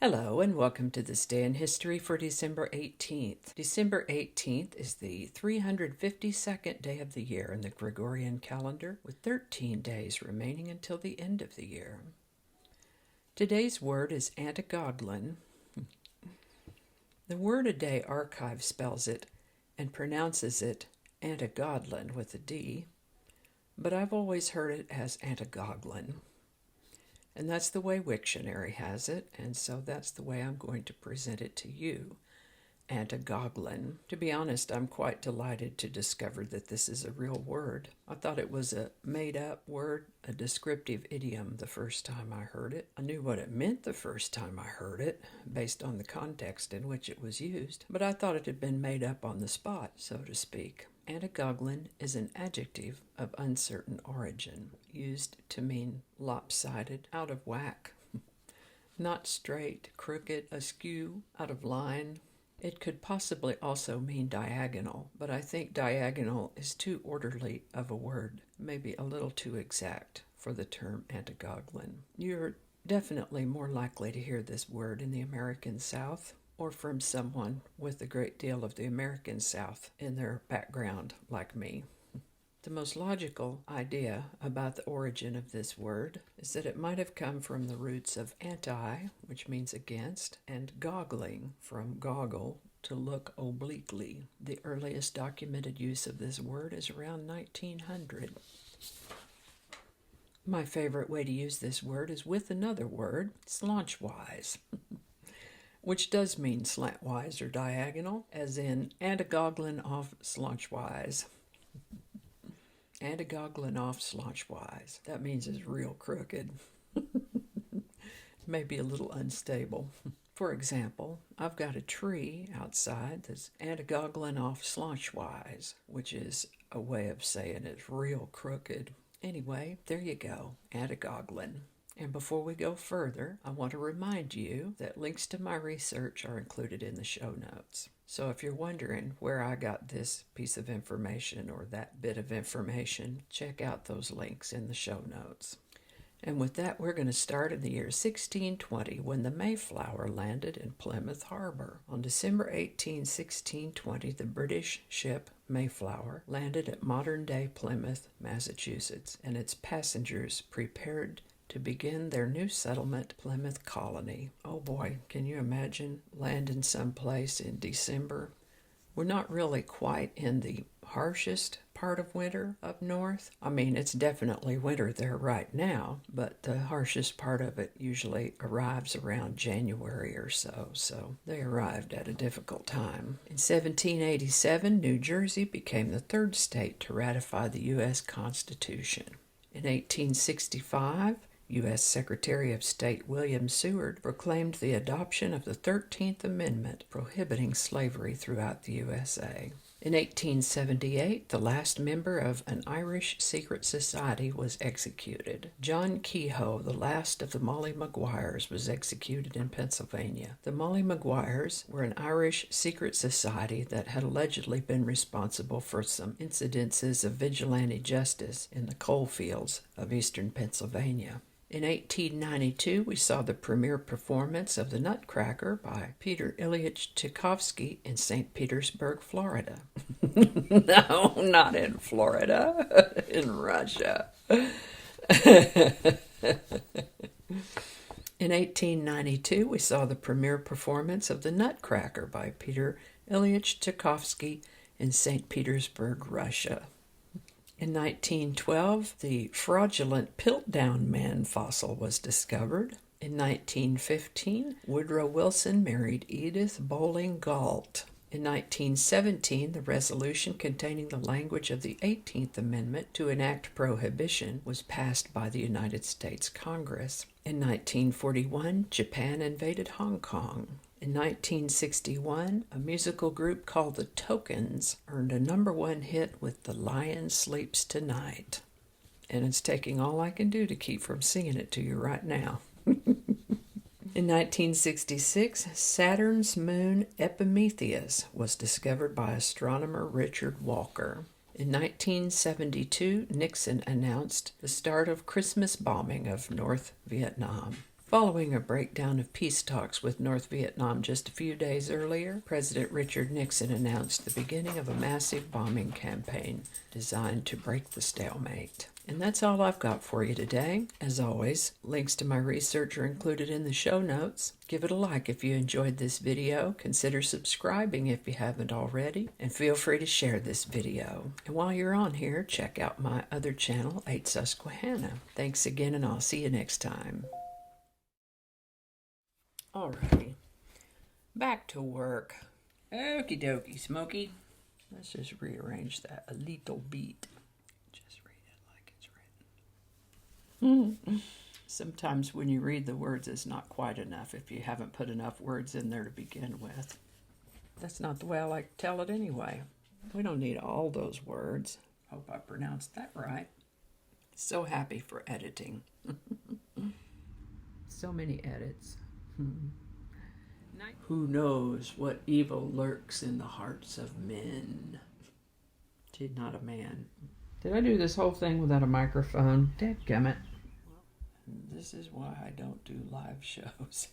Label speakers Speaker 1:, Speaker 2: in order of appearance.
Speaker 1: Hello and welcome to this day in history for December 18th. December 18th is the 352nd day of the year in the Gregorian calendar, with 13 days remaining until the end of the year. Today's word is Antigoglin. The Word a Day Archive spells it and pronounces it Antigoglin with a D, but I've always heard it as Antigoglin. And that's the way Wiktionary has it, and so that's the way I'm going to present it to you, Antigoglin. To be honest, I'm quite delighted to discover that this is a real word. I thought it was a made-up word, a descriptive idiom the first time I heard it. I knew what it meant the first time I heard it, based on the context in which it was used, but I thought it had been made up on the spot, so to speak. Antigoglin is an adjective of uncertain origin, used to mean lopsided, out of whack, not straight, crooked, askew, out of line. It could possibly also mean diagonal, but I think diagonal is too orderly of a word, maybe a little too exact for the term Antigoglin. You're definitely more likely to hear this word in the American South, or from someone with a great deal of the American South in their background, like me. The most logical idea about the origin of this word is that it might have come from the roots of anti, which means against, and goggling, from goggle, to look obliquely. The earliest documented use of this word is around 1900. My favorite way to use this word is with another word, slaunchwise, which does mean slantwise or diagonal, as in Antigoglin off slaunchwise. Antigoglin off slaunchwise. That means it's real crooked. Maybe a little unstable. For example, I've got a tree outside that's Antigoglin off slaunchwise, which is a way of saying it's real crooked. Anyway, there you go, Antigoglin. And before we go further, I want to remind you that links to my research are included in the show notes. So if you're wondering where I got this piece of information or that bit of information, check out those links in the show notes. And with that, we're going to start in the year 1620, when the Mayflower landed in Plymouth Harbor. On December 18, 1620, the British ship Mayflower landed at modern-day Plymouth, Massachusetts, and its passengers prepared to begin their new settlement, Plymouth Colony. Oh boy, can you imagine landing someplace in December? We're not really quite in the harshest part of winter up north. I mean, it's definitely winter there right now, but the harshest part of it usually arrives around January or so, so they arrived at a difficult time. In 1787, New Jersey became the third state to ratify the U.S. Constitution. In 1865, U.S. Secretary of State William Seward proclaimed the adoption of the 13th Amendment prohibiting slavery throughout the USA. In 1878, the last member of an Irish secret society was executed. John Kehoe, the last of the Molly Maguires, was executed in Pennsylvania. The Molly Maguires were an Irish secret society that had allegedly been responsible for some incidences of vigilante justice in the coal fields of eastern Pennsylvania. In 1892, we saw the premiere performance of the Nutcracker by Peter Ilyich Tchaikovsky in St. Petersburg, Florida. No, not in Florida, in Russia. In 1892, we saw the premiere performance of the Nutcracker by Peter Ilyich Tchaikovsky in St. Petersburg, Russia. In 1912, the fraudulent Piltdown Man fossil was discovered. In 1915, Woodrow Wilson married Edith Bowling Galt. In 1917, the resolution containing the language of the 18th Amendment to enact Prohibition was passed by the United States Congress. In 1941, Japan invaded Hong Kong. In 1961, a musical group called the Tokens earned a #1 hit with The Lion Sleeps Tonight. And it's taking all I can do to keep from singing it to you right now. In 1966, Saturn's moon Epimetheus was discovered by astronomer Richard Walker. In 1972, Nixon announced the start of Christmas bombing of North Vietnam. Following a breakdown of peace talks with North Vietnam just a few days earlier, President Richard Nixon announced the beginning of a massive bombing campaign designed to break the stalemate. And that's all I've got for you today. As always, links to my research are included in the show notes. Give it a like if you enjoyed this video. Consider subscribing if you haven't already. And feel free to share this video. And while you're on here, check out my other channel, 8 Susquehanna. Thanks again, and I'll see you next time. Alrighty, back to work. Okie dokie, Smokey. Let's just rearrange that a little bit. Just read it like it's written. Sometimes when you read the words, it's not quite enough if you haven't put enough words in there to begin with. That's not the way I like to tell it anyway. We don't need all those words. Hope I pronounced that right. So happy for editing. So many edits. Who knows what evil lurks in the hearts of men? She's not a man. Did I do this whole thing without a microphone? Dadgummit. This is why I don't do live shows.